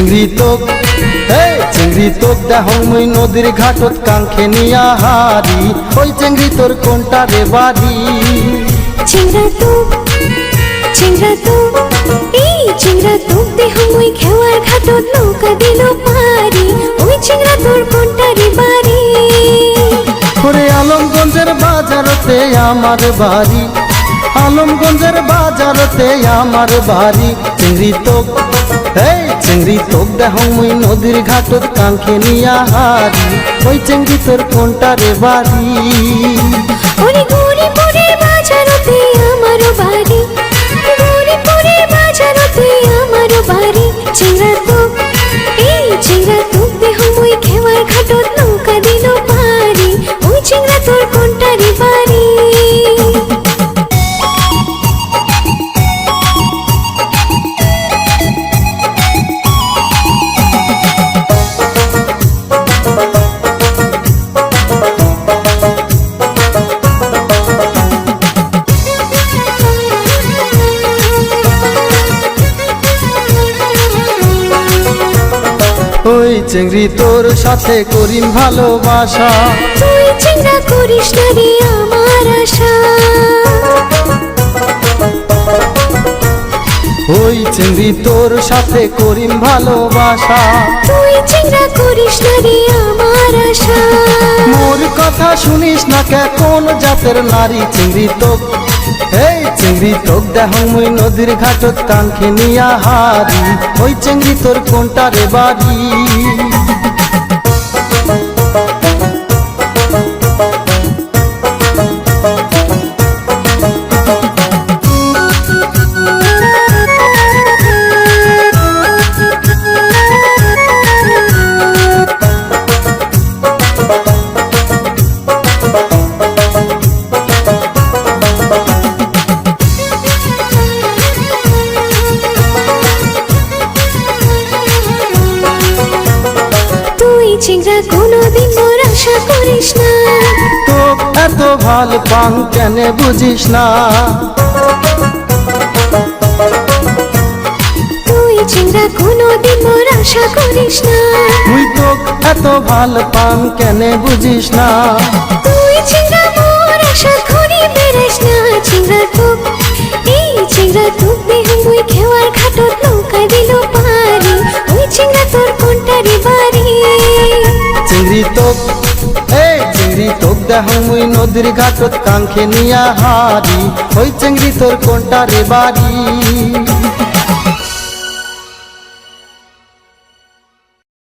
চিংড়ি তোক চিংড়ি তোক দেহং মুই নদীর ঘাটত কাঙ্ক্ষে নিয়া হারি ওই চিংড়ি তোর কোনটা রে বাড়ি চিংড়া তোক এই চিংড়া তোক দেহং মুই খেওয়ার ঘাটত নৌকা দিল পারি ওই চিংড়া তোর কোনটা রে বাড়ি ওরে আলমগঞ্জের বাজারতে আমার বাড়ি আলমগঞ্জের বাজারতে আমার বাড়ি চিংড়ি তোক চিংড়ি তোক দেহং মুই নদীর ঘাটত কাঙ্ক্ষে নিয়া হারি ওই চিংড়ি তোর কোনটা রে বাড়ি ওরে গৌরীপুরের বাজারতে আমার বাড়ি গৌরীপুরের বাজারতে আমার বাড়ি চিংড়া তোক এই চিংড়া তোক দেহং মুই খেওয়ার ঘাটত নৌকা দিল পারি ওই চিংড়া তোর কোনটা রে বাড়ি ওই চিংড়ি তোর সাথে করিম ভালোবাসা তুই চিন্তা করিস না রে আমার আশা ওই চিংড়ি তোর সাথে করিম ভালোবাসা তুই চিন্তা করিস না রে আমার আশা মোর কথা শুনিস না কে কোন জাতের নারী চিংড়ি তোক চিংড়ি তোক দেহং মুই নদীর ঘাটত কাঙ্ক্ষে নিয়া হারি ওই চিংড়ি তোর কোনটা রে বাড়ি চিংড়া কোনোদিন মোর আশা করিস না তোক এত ভাল পাং কেন বুঝিস না তুই চিংড়া কোনোদিন মোর আশা করিস না মুই তোক এত ভাল পাং কেন বুঝিস না তুই চিংড়া মোর আশা করি বেড়াস না চিংড়া তোক এই চিংড়া তোক দেহং মুই খেওয়ার ঘাটত নৌকা দিল পারি ওই চিংড়া তোর কোনটা রে বাড়ি চিংড়ি তোক চিংড়ি তোক দেহং মুই নদীর ঘাটত কাঙ্ক্ষে নিয়া হারি ওই চিংড়ি তোর কোনটা রে বাড়ি